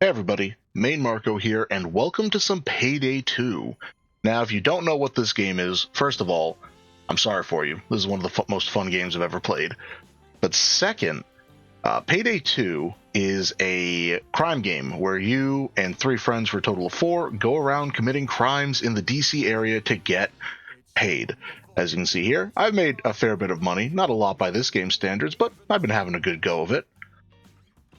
Hey everybody, Main Marco here, and welcome to some Payday 2. Now, if you don't know what this game is, first of all, I'm sorry for you. This is one of the most fun games I've ever played. But second, Payday 2 is a crime game where you and three friends, for a total of four, go around committing crimes in the DC area to get paid. As you can see here, I've made a fair bit of money, not a lot by this game's standards, but I've been having a good go of it.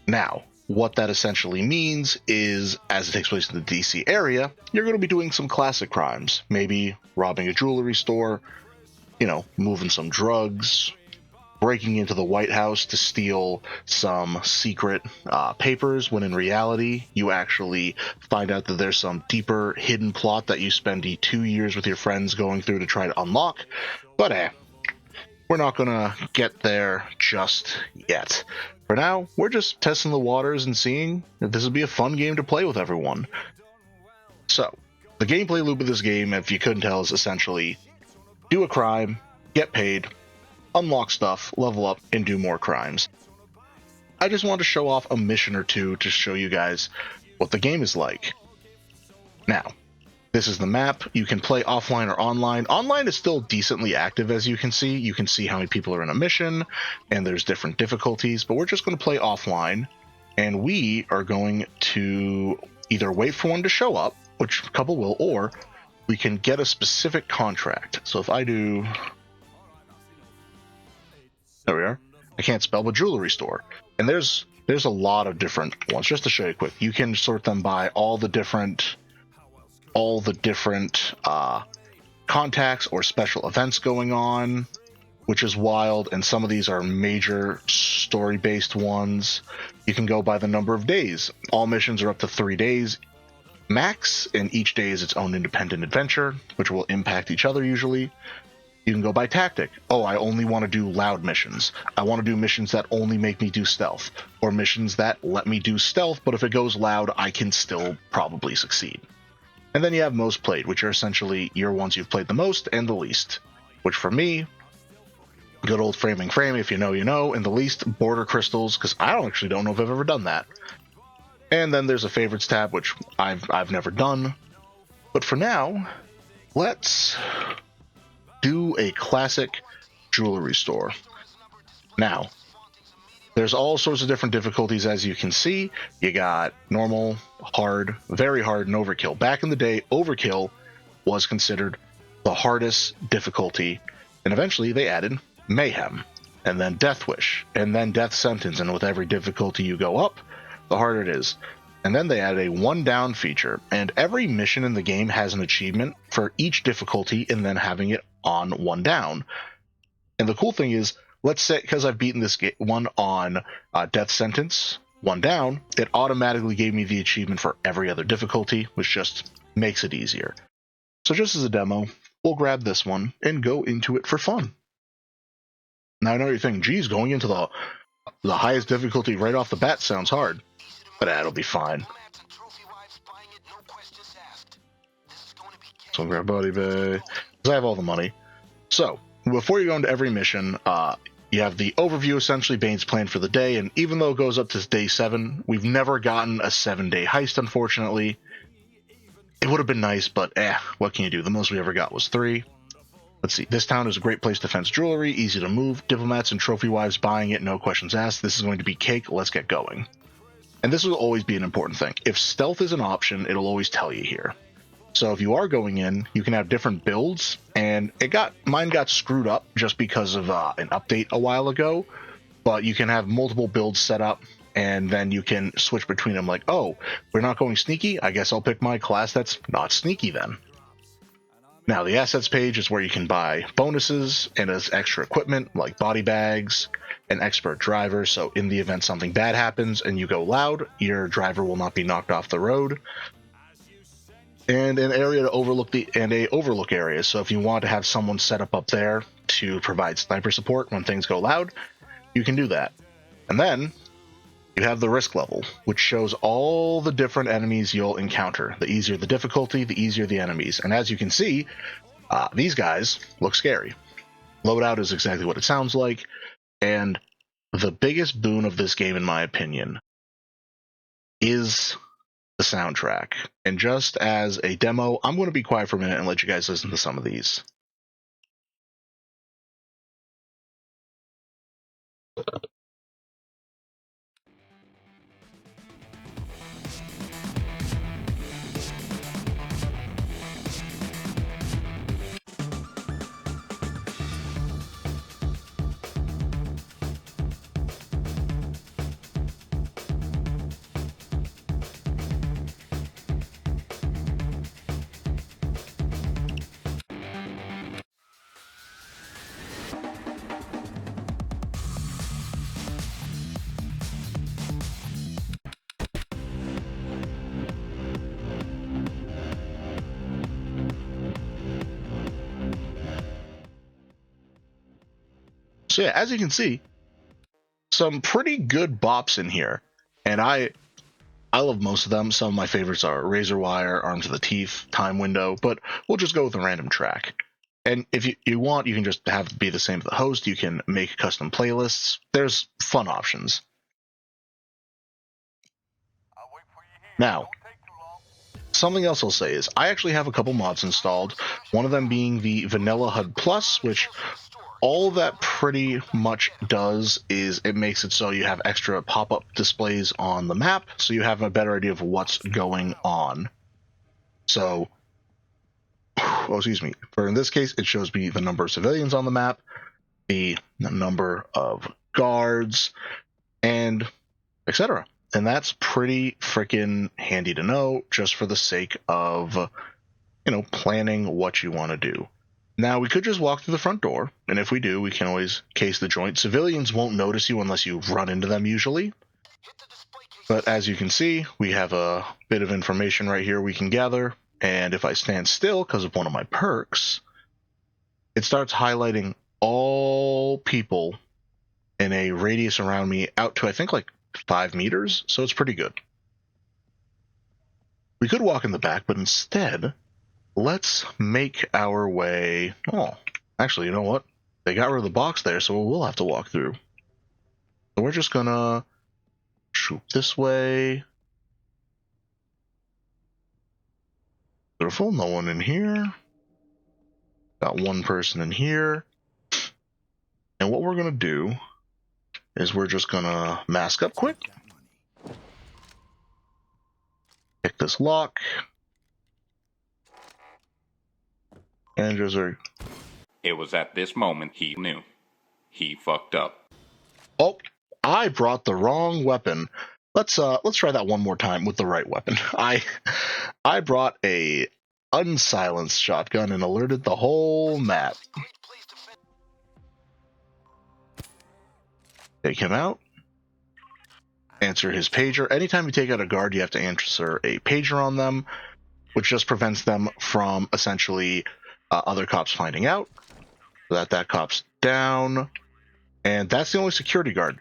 Now, what that essentially means is, as it takes place in the DC area, you're going to be doing some classic crimes. Maybe robbing a jewelry store, moving some drugs, breaking into the White House to steal some secret papers, when in reality, you actually find out that there's some deeper hidden plot that you spend 2 years with your friends going through to try to unlock. But we're not going to get there just yet. For now, we're just testing the waters and seeing if this would be a fun game to play with everyone. So, the gameplay loop of this game, if you couldn't tell, is essentially do a crime, get paid, unlock stuff, level up, and do more crimes. I just wanted to show off a mission or two to show you guys what the game is like. Now, this is the map. You can play offline or online. Online is still decently active, as you can see. You can see how many people are in a mission, and there's different difficulties, but we're just going to play offline, and we are going to either wait for one to show up, which a couple will, or we can get a specific contract. So if I do... There we are. I can't spell, but jewelry store. And there's a lot of different ones. Just to show you quick, you can sort them by all the different contacts or special events going on, which is wild. And some of these are major story-based ones. You can go by the number of days. All missions are up to 3 days max, and each day is its own independent adventure, which will impact each other usually. You can go by tactic. Oh, I only want to do loud missions. I want to do missions that only make me do stealth, or missions that let me do stealth, but if it goes loud, I can still probably succeed. And then you have most played, which are essentially your ones you've played the most and the least. Which for me, good old framing frame, if you know, you know, and the least, border crystals, because I don't know if I've ever done that. And then there's a favorites tab, which I've never done. But for now, let's do a classic jewelry store. Now, there's all sorts of different difficulties, as you can see. You got normal, hard, very hard, and overkill. Back in the day, overkill was considered the hardest difficulty, and eventually they added mayhem, and then death wish, and then death sentence, and with every difficulty you go up, the harder it is. And then they added a one down feature, and every mission in the game has an achievement for each difficulty and then having it on one down. And the cool thing is, let's say, because I've beaten this one on death sentence, one down, it automatically gave me the achievement for every other difficulty, which just makes it easier. So just as a demo, we'll grab this one and go into it for fun. Now I know you're thinking, geez, going into the highest difficulty right off the bat sounds hard, but that'll be fine. So I'll grab Body Bay, because I have all the money. So, before you go into every mission, you have the overview, essentially Bane's plan for the day, and even though it goes up to day 7, we've never gotten a 7-day heist, unfortunately. It would have been nice, but what can you do? The most we ever got was 3. Let's see, this town is a great place to fence jewelry, easy to move, diplomats and trophy wives buying it, no questions asked. This is going to be cake, let's get going. And this will always be an important thing. If stealth is an option, it'll always tell you here. So if you are going in, you can have different builds, and mine got screwed up just because of an update a while ago, but you can have multiple builds set up, and then you can switch between them like, oh, we're not going sneaky, I guess I'll pick my class that's not sneaky then. Now the assets page is where you can buy bonuses and as extra equipment like body bags and expert driver, so in the event something bad happens and you go loud, your driver will not be knocked off the road. And an area to overlook overlook area. So if you want to have someone set up there to provide sniper support when things go loud, you can do that. And then you have the risk level, which shows all the different enemies you'll encounter. The easier the difficulty, the easier the enemies. And as you can see, these guys look scary. Loadout is exactly what it sounds like. And the biggest boon of this game, in my opinion, is the soundtrack. And just as a demo, I'm going to be quiet for a minute and let you guys listen to some of these. So yeah, as you can see, some pretty good bops in here. And I love most of them. Some of my favorites are Razor Wire, Arms of the Teeth, Time Window, but we'll just go with a random track. And if you want, you can just have it be the same as the host. You can make custom playlists. There's fun options. Now, something else I'll say is I actually have a couple mods installed, one of them being the Vanilla HUD Plus, which all that pretty much does is it makes it so you have extra pop-up displays on the map, so you have a better idea of what's going on. So, excuse me, for in this case, it shows me the number of civilians on the map, the number of guards, and etc. And that's pretty freaking handy to know, just for the sake of, planning what you want to do. Now, we could just walk through the front door, and if we do, we can always case the joint. Civilians won't notice you unless you run into them, usually. But as you can see, we have a bit of information right here we can gather, and if I stand still because of one of my perks, it starts highlighting all people in a radius around me out to, I think, like 5 meters, so it's pretty good. We could walk in the back, but instead, let's make our way. Oh, actually, you know what? They got rid of the box there, so we'll have to walk through. So we're just gonna shoot this way. Careful, no one in here. Got one person in here. And what we're gonna do is we're just gonna mask up quick. Pick this lock. And just It was at this moment he knew. He fucked up. Oh, I brought the wrong weapon. Let's try that one more time with the right weapon. I brought a unsilenced shotgun and alerted the whole map. Take him out. Answer his pager. Anytime you take out a guard, you have to answer a pager on them, which just prevents them from essentially other cops finding out. So that cop's down, and that's the only security guard.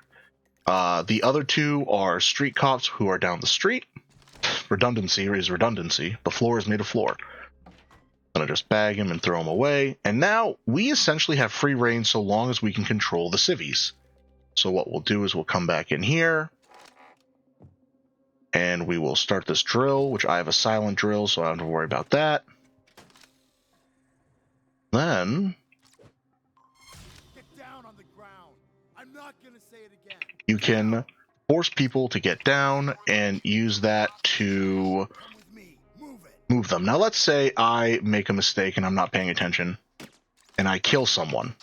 The other two are street cops who are down the street. Redundancy is redundancy. The floor is made of floor. I'm gonna just bag him and throw him away. And now we essentially have free reign so long as we can control the civvies. So what we'll do is we'll come back in here, and we will start this drill, which I have a silent drill, so I don't have to worry about that. Then get down on the ground. I'm not gonna say it again. You can force people to get down and use that to move them. Now let's say I make a mistake and I'm not paying attention and I kill someone.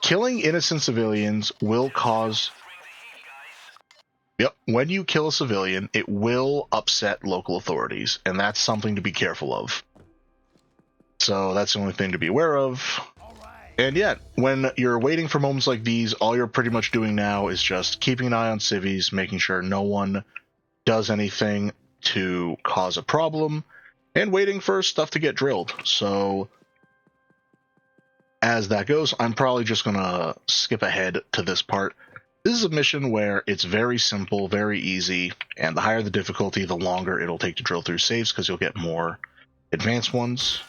Killing innocent civilians will cause... Yep, when you kill a civilian, it will upset local authorities, and that's something to be careful of. So that's the only thing to be aware of. And yet, when you're waiting for moments like these, all you're pretty much doing now is just keeping an eye on civvies, making sure no one does anything to cause a problem, and waiting for stuff to get drilled. So, as that goes, I'm probably just going to skip ahead to this part. This is a mission where it's very simple, very easy, and the higher the difficulty, the longer it'll take to drill through saves, because you'll get more advanced ones.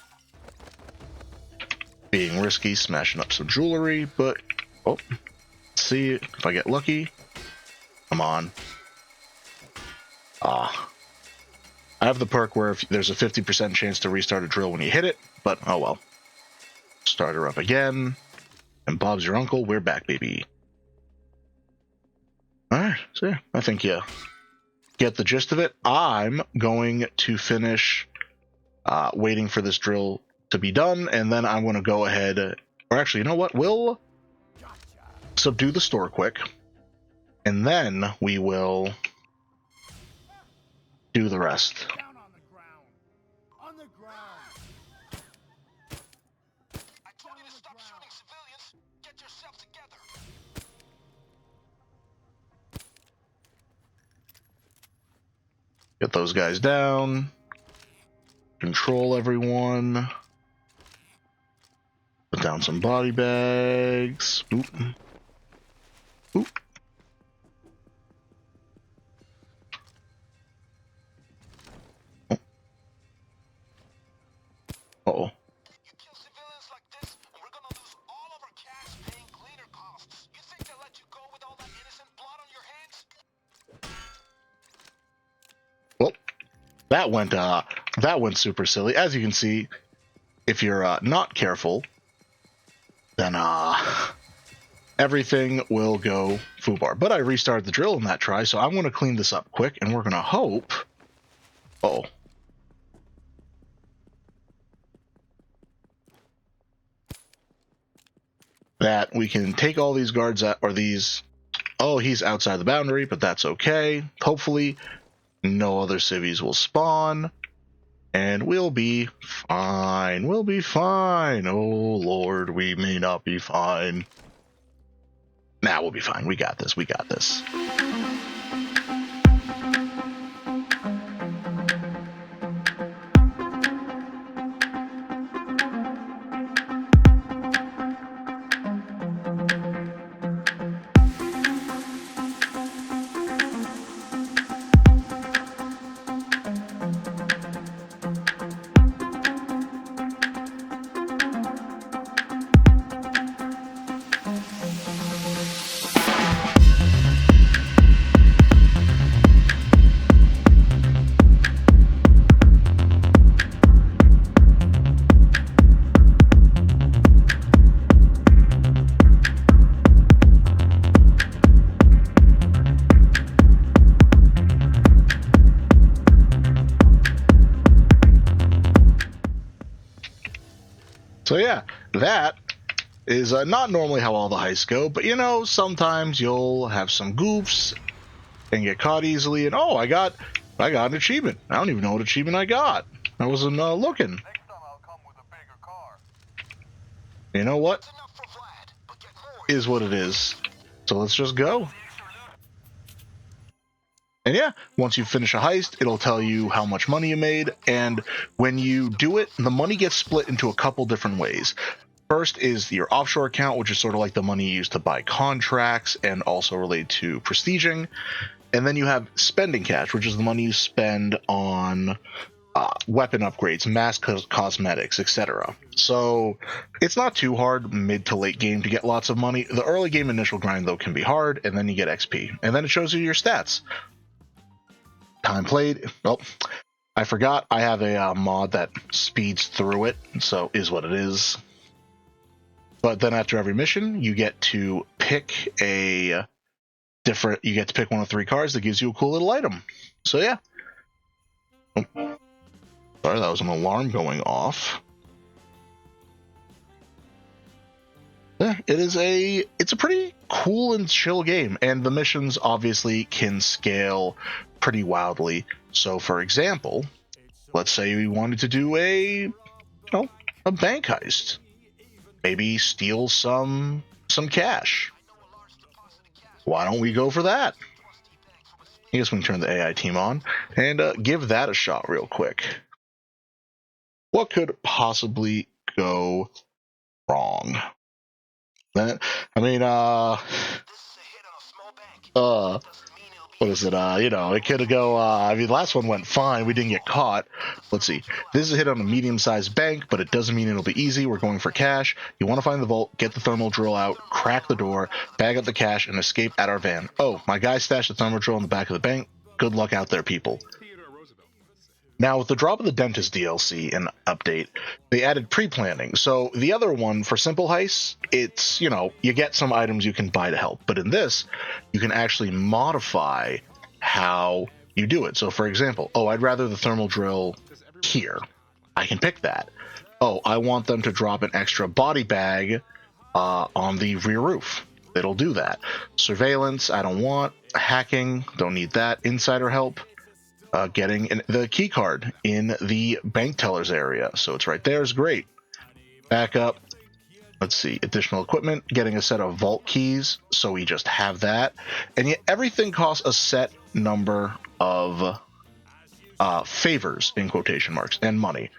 Being risky, smashing up some jewelry, but let's see if I get lucky. Come on. I have the perk where if there's a 50% chance to restart a drill when you hit it, but oh well. Start her up again. And Bob's your uncle. We're back, baby. Alright, so yeah, I think you get the gist of it. I'm going to finish waiting for this drill to be done, and then I'm going to go ahead, or actually, you know what? We'll subdue the store quick, and then we will do the rest. Down on the ground. On the ground. I told you to stop shooting civilians. Get yourself together. Get those guys down. Control everyone. Put down some body bags. Oop. Oop. Uh-oh. You kill civilians like this, and we're gonna lose all of our cash paying cleaner costs. You think they'll let you go with all that innocent blood on your hands? Well, that went super silly. As you can see, if you're not careful, then everything will go foobar. But I restarted the drill in that try, so I'm going to clean this up quick, and we're going to hope. Uh-oh. That we can take all these guards out, or these. Oh, he's outside the boundary, but that's okay. Hopefully, no other civvies will spawn, and we'll be fine. We'll be fine. Oh, Lord, we may not be fine. Nah, we'll be fine. We got this. We got this. So yeah, that is not normally how all the heists go, but you know, sometimes you'll have some goofs and get caught easily, and oh, I got an achievement. I don't even know what achievement I got. I wasn't looking. Next time I'll come with a bigger car. You know what? That's enough for Vlad, but get more. Is what it is. So let's just go. And yeah, once you finish a heist, it'll tell you how much money you made, and when you do it, the money gets split into a couple different ways. First is your offshore account, which is sort of like the money you use to buy contracts and also related to prestiging. And then you have spending cash, which is the money you spend on weapon upgrades, mask cosmetics, etc. So it's not too hard mid to late game to get lots of money. The early game initial grind, though, can be hard, and then you get XP. And then it shows you your stats. Time played. Oh, I forgot I have a mod that speeds through it, so is what it is. But then after every mission, you get to pick one of 3 cars that gives you a cool little item. So yeah. Oh, sorry, that was an alarm going off. Yeah, it's a pretty cool and chill game, and the missions obviously can scale pretty wildly. So for example, let's say we wanted to do a bank heist. Maybe steal some cash. Why don't we go for that? I guess we can turn the AI team on and give that a shot real quick. What could possibly go wrong? What is it? It could go. Last one went fine. We didn't get caught. Let's see. This is a hit on a medium-sized bank, but it doesn't mean it'll be easy. We're going for cash. You want to find the vault, get the thermal drill out, crack the door, bag up the cash, and escape at our van. Oh, my guy stashed the thermal drill in the back of the bank. good luck out there, people. Now, with the drop of the Dentist DLC and update, they added pre-planning. So the other one, for simple heists, it's, you know, you get some items you can buy to help. But in this, you can actually modify how you do it. So, for example, oh, I'd rather the thermal drill here. I can pick that. Oh, I want them to drop an extra body bag on the rear roof. It'll do that. Surveillance, I don't want. Hacking, don't need that. Insider help. Getting the key card in the bank tellers area, so it's right there is great. Backup, let's see, additional equipment, getting a set of vault keys, so we just have that, and yet everything costs a set number of favors in quotation marks and money.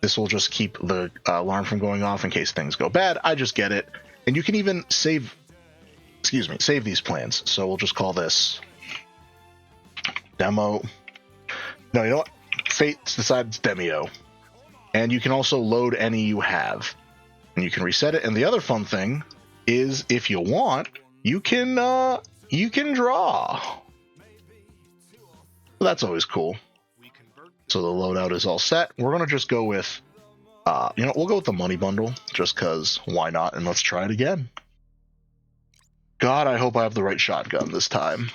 This will just keep the alarm from going off in case things go bad. I just get it, and you can even save these plans. So we'll just call this demo. No, you know what? Fate decides Demio. And you can also load any you have. And you can reset it. And the other fun thing is, if you want, you can draw. So that's always cool. So the loadout is all set. We're gonna just go with we'll go with the money bundle, just cause why not? And let's try it again. God, I hope I have the right shotgun this time.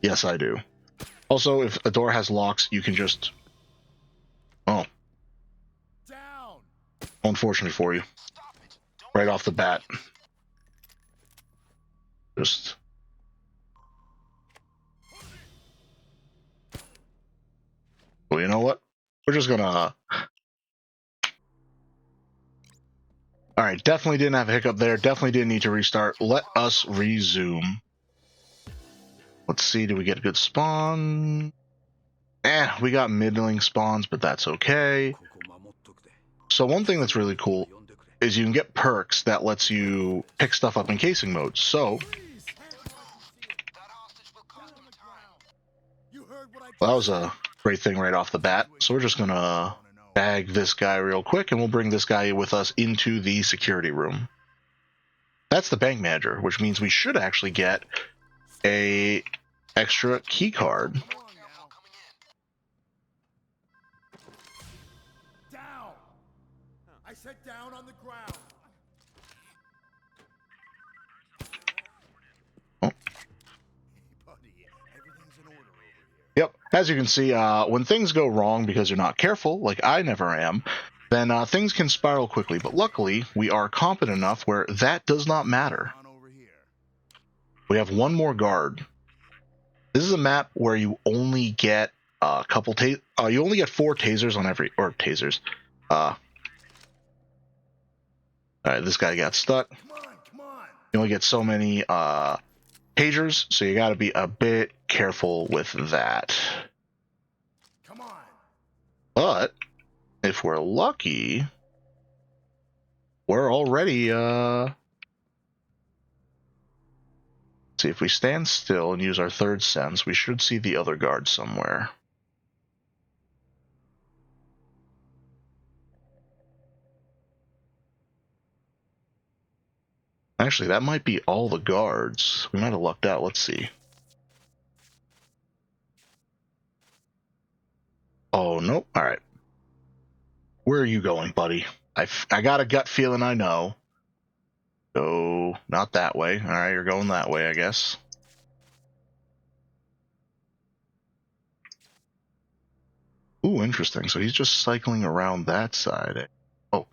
Yes, I do. Also, if a door has locks, you can just... Oh. Down. Unfortunately for you. Right off the bat. Just... Well, you know what? We're just gonna... Alright, definitely didn't have a hiccup there. Definitely didn't need to restart. Let us resume. Let's see, do we get a good spawn? We got middling spawns, but that's okay. So one thing that's really cool is you can get perks that lets you pick stuff up in casing mode. So, well, that was a great thing right off the bat. So we're just gonna bag this guy real quick, and we'll bring this guy with us into the security room. That's the bank manager, which means we should actually get a extra key card. Down. I said down on the ground. Oh. Buddy, everything's in order over here. Yep. As you can see, when things go wrong because you're not careful, like I never am, then things can spiral quickly. But luckily, we are competent enough where that does not matter. We have one more guard. This is a map where you only get a couple you only get 4 tasers on every, or tasers. Alright, this guy got stuck. Come on. You only get so many pagers, so you got to be a bit careful with that. Come on. But if we're lucky, we're already see, if we stand still and use our third sense, we should see the other guard somewhere. Actually, that might be all the guards. We might have lucked out. Let's see. Oh, nope. All right. Where are you going, buddy? I got a gut feeling I know. Go, not that way. All right, you're going that way, I guess. Ooh, interesting. So he's just cycling around that side. Oh.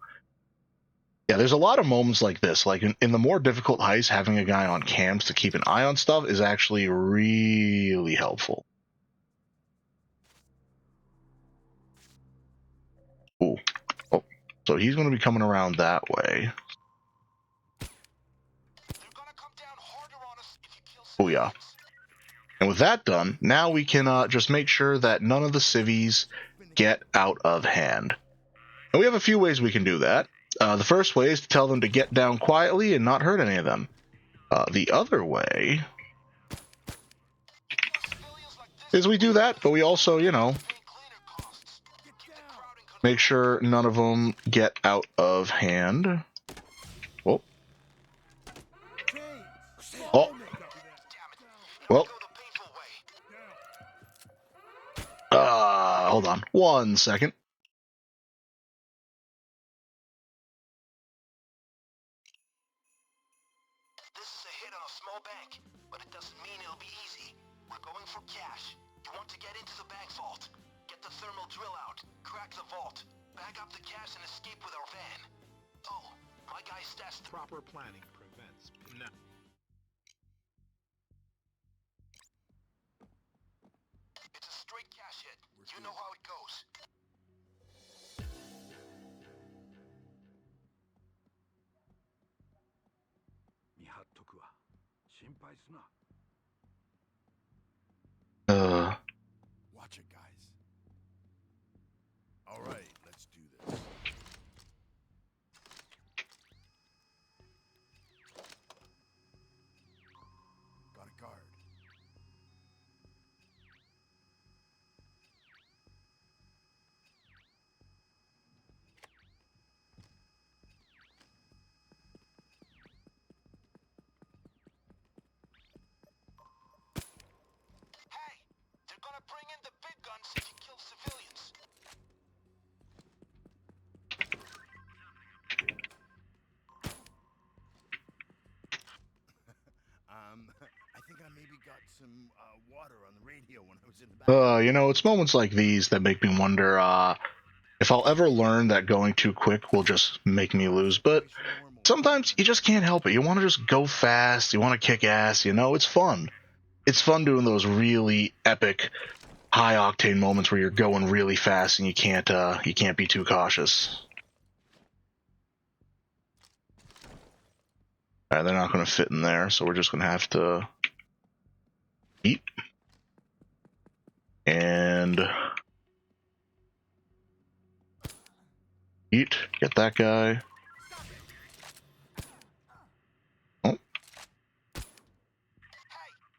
Yeah, there's a lot of moments like this. Like in the more difficult heists, having a guy on cams to keep an eye on stuff is actually really helpful. Ooh. Oh, so he's going to be coming around that way. Oh yeah. And with that done, now we can just make sure that none of the civvies get out of hand. And we have a few ways we can do that. The first way is to tell them to get down quietly and not hurt any of them. The other way is we do that, but we also, you know, make sure none of them get out of hand. Oh. 1 second. This is a hit on a small bank, but it doesn't mean it'll be easy. We're going for cash. You want to get into the bank vault. Get the thermal drill out, crack the vault, bag up the cash and escape with our van. Oh, my guy stashed the... Proper planning prevents. No. It's a straight cash hit. You know how it goes. 見張っとくわ。心配すな。Watch it, guys. All right, let's do this. Got a guard. Hey, they're gonna bring in the big guns if you kill civilians. I think I maybe got some water on the radio when I was in the back. You know, it's moments like these that make me wonder if I'll ever learn that going too quick will just make me lose. But sometimes you just can't help it. You want to just go fast. You want to kick ass. You know, it's fun. It's fun doing those really epic, high-octane moments where you're going really fast and you can't be too cautious. All right, they're not going to fit in there, so we're just going to have to eat and eat. Get that guy. Oh, Hey,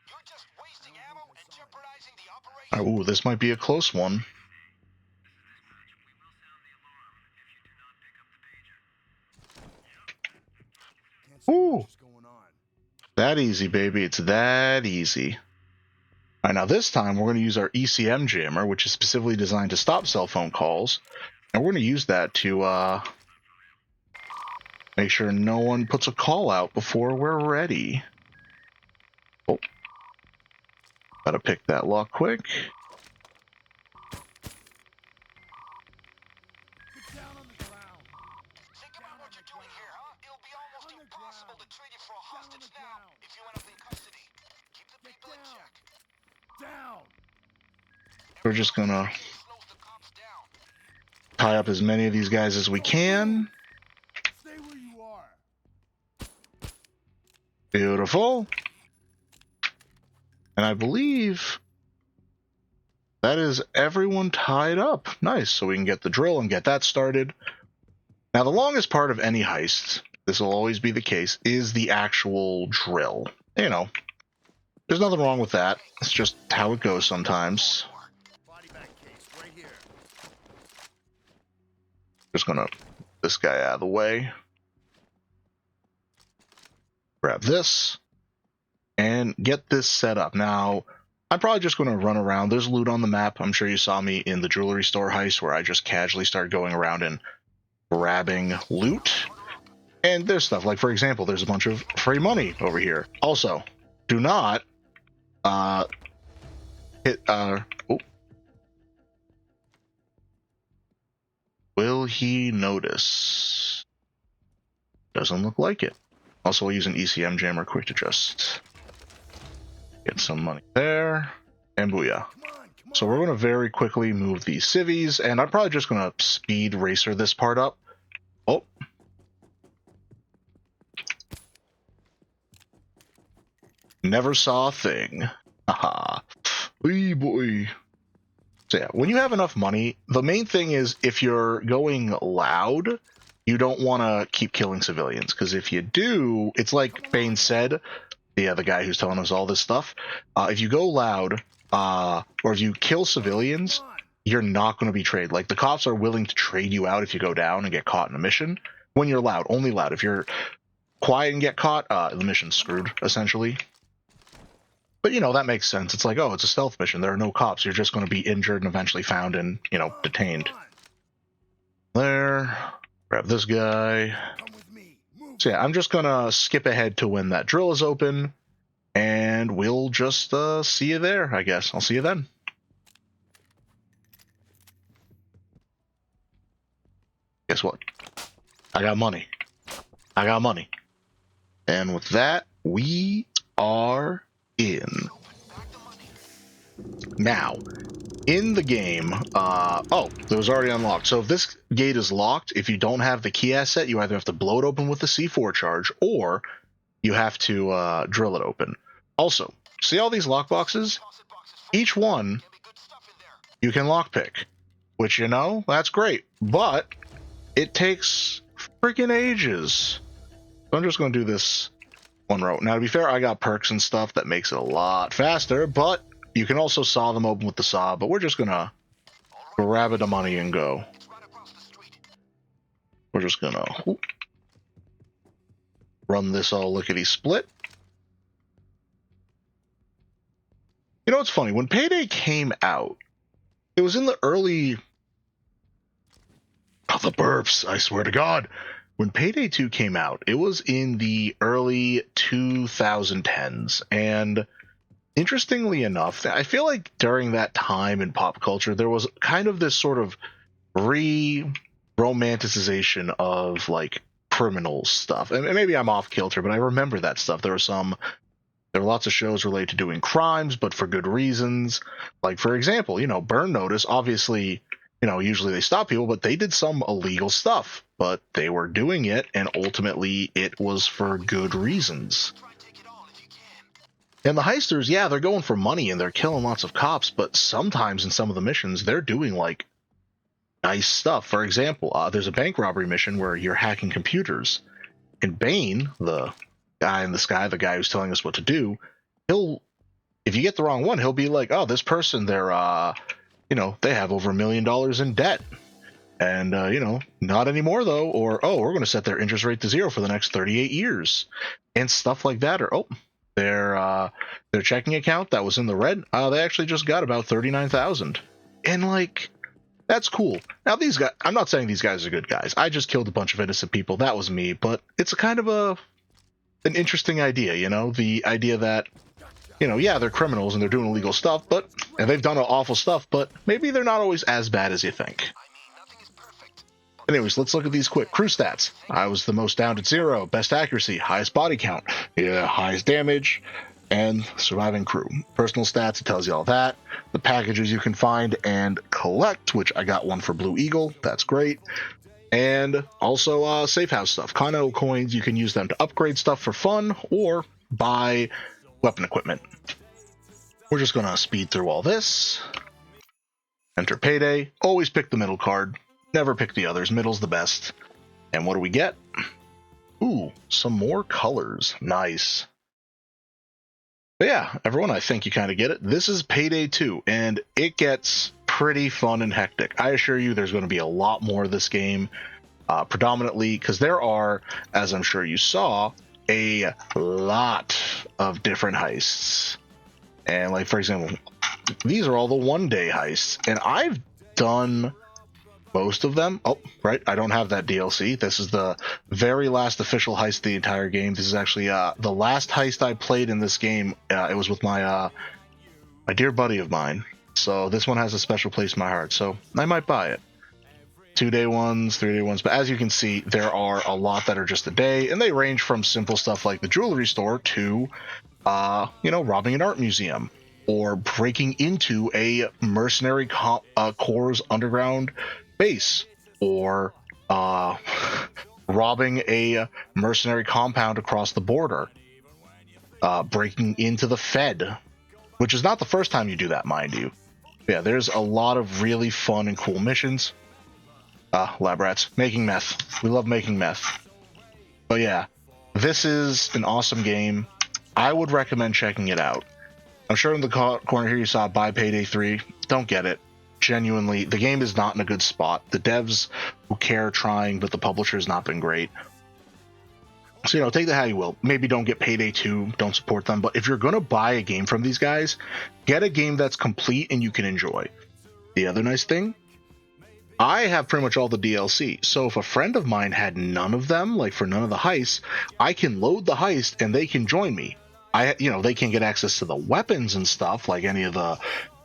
you're just wasting ammo and jeopardizing the operation. ooh, this might be a close one. Can't see Ooh. much is going on. That easy, baby. It's that easy. All right, now this time we're going to use our ECM jammer, which is specifically designed to stop cell phone calls. And we're going to use that to make sure no one puts a call out before we're ready. Oh. Gotta pick that lock quick. Get down on the ground. Think about what you're doing here, huh? It'll be almost On the impossible to ground. trade you for a Down on hostage the now ground. if you end up in custody. Keep the Get people in down. check. Down. We're just going to Slows the cops down. tie up as many of these guys as we can. Stay where you are. Beautiful. And I believe that is everyone tied up. Nice. So we can get the drill and get that started. Now, the longest part of any heist, this will always be the case, is the actual drill. You know, there's nothing wrong with that. It's just how it goes sometimes. Body bag case right here. Just gonna get this guy out of the way. Grab this. And get this set up. Now, I'm probably just going to run around. There's loot on the map. I'm sure you saw me in the jewelry store heist where I just casually started going around and grabbing loot. And there's stuff like, for example, there's a bunch of free money over here. Also, do not hit oh. Will he notice? Doesn't look like it. Also, I'll use an ECM jammer quick to just get some money there, and booyah. So we're going to very quickly move these civvies, and I'm probably just going to speed racer this part up. Oh. Never saw a thing. Haha. Wee boy. So yeah, when you have enough money, the main thing is if you're going loud, you don't want to keep killing civilians, because if you do, it's like Bane said, the guy who's telling us all this stuff, if you go loud, or if you kill civilians, you're not going to be traded. Like, the cops are willing to trade you out if you go down and get caught in a mission. When you're loud, only loud. If you're quiet and get caught, the mission's screwed, essentially. But, you know, that makes sense. It's like, oh, it's a stealth mission. There are no cops. You're just going to be injured and eventually found and, you know, detained. There. Grab this guy. Come with me. Move. So, yeah, I'm just going to skip ahead to when that drill is open. And we'll just see you there, I guess. I'll see you then. Guess what? I got money. I got money. And with that, we are in. Now, in the game, oh, it was already unlocked. So if this gate is locked, if you don't have the key asset, you either have to blow it open with the C4 charge, or you have to drill it open. Also, see all these lockboxes? Each one you can lockpick, which, you know, that's great, but it takes freaking ages. So I'm just going to do this one row. Now, to be fair, I got perks and stuff that makes it a lot faster, but you can also saw them open with the saw, but we're just going to grab the money and go. We're just going to run this all lickety-split. You know what's funny? When Payday came out, it was in the early... Oh, the burps, I swear to God. When Payday 2 came out, it was in the early 2010s. And interestingly enough, I feel like during that time in pop culture, there was kind of this sort of romanticization of, like, criminal stuff. And maybe I'm off kilter, but I remember that stuff. There were lots of shows related to doing crimes, but for good reasons. Like, for example, you know, Burn Notice, obviously, you know, usually they stop people, but they did some illegal stuff. But they were doing it, and ultimately it was for good reasons. And the heisters, yeah, they're going for money, and they're killing lots of cops, but sometimes in some of the missions, they're doing, like, nice stuff. For example, there's a bank robbery mission where you're hacking computers. And Bane, the guy in the sky, the guy who's telling us what to do, if you get the wrong one, he'll be like, oh, this person, they're, you know, they have over $1 million in debt. And, you know, not anymore, though. Or, oh, we're going to set their interest rate to 0 for the next 38 years. And stuff like that. Or, oh, their checking account that was in the red, they actually just got about $39,000. And, like, that's cool. Now, these guys, I'm not saying these guys are good guys. I just killed a bunch of innocent people. That was me. But it's a kind of an interesting idea, you know? The idea that, you know, yeah, they're criminals and they're doing illegal stuff, and they've done awful stuff, but maybe they're not always as bad as you think. Anyways, let's look at these quick. Crew stats. I was the most downed at 0. Best accuracy. Highest body count. Yeah, highest damage. And surviving crew. Personal stats, it tells you all that. The packages you can find and collect, which I got one for Blue Eagle. That's great. And also safe house stuff. Continental coins, you can use them to upgrade stuff for fun or buy weapon equipment. We're just going to speed through all this. Enter Payday. Always pick the middle card. Never pick the others. Middle's the best. And what do we get? Ooh, some more colors. Nice. But yeah, everyone, I think you kind of get it. This is Payday 2, and it gets pretty fun and hectic. I assure you there's going to be a lot more of this game, predominantly because there are, as I'm sure you saw, a lot of different heists. And, like, for example, these are all the one-day heists, and I've done most of them. Oh, right, I don't have that DLC. This is the very last official heist of the entire game. This is actually the last heist I played in this game. It was with my dear buddy of mine. So this one has a special place in my heart. So I might buy it. 2-day ones, 3-day ones. But as you can see, there are a lot that are just a day, and they range from simple stuff like the jewelry store to, you know, robbing an art museum or breaking into a mercenary corps underground base, or robbing a mercenary compound across the border, breaking into the Fed, which is not the first time you do that, mind you. Yeah, there's a lot of really fun and cool missions. Lab rats, making meth. We love making meth. But yeah, this is an awesome game. I would recommend checking it out. I'm sure in the corner here you saw buy Payday 3. Don't get it. Genuinely, the game is not in a good spot. The devs who care are trying, but the publisher's not been great. So, take that how you will. Maybe don't get Payday 2, don't support them. But if you're going to buy a game from these guys, get a game that's complete and you can enjoy. The other nice thing, I have pretty much all the DLC. So if a friend of mine had none of them, like for none of the heists, I can load the heist and they can join me. They can get access to the weapons and stuff, like any of the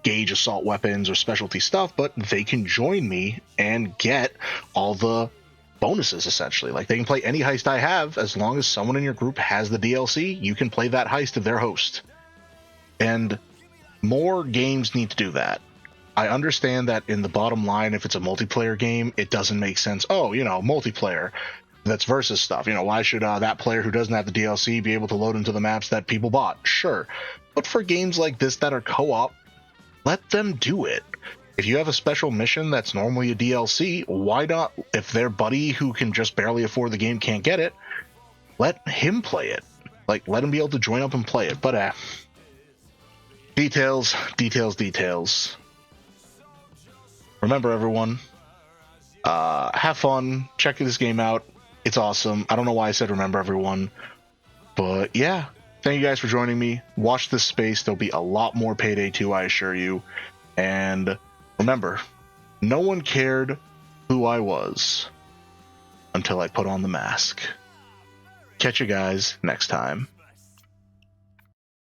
gauge assault weapons or specialty stuff, but they can join me and get all the bonuses, essentially. Like, they can play any heist I have. As long as someone in your group has the DLC, you can play that heist if they're host. And more games need to do that. I understand that in the bottom line, if it's a multiplayer game, it doesn't make sense. Oh, multiplayer, that's versus stuff. Why should that player who doesn't have the DLC be able to load into the maps that people bought? Sure. But for games like this that are co-op, let them do it. If you have a special mission that's normally a DLC, why not? If their buddy who can just barely afford the game can't get it, let him play it. Like, let him be able to join up and play it. But details. Remember, everyone, have fun. Check this game out. It's awesome. I don't know why I said remember, everyone. But yeah, thank you guys for joining me. Watch this space. There'll be a lot more Payday 2, I assure you. And remember, no one cared who I was until I put on the mask. Catch you guys next time.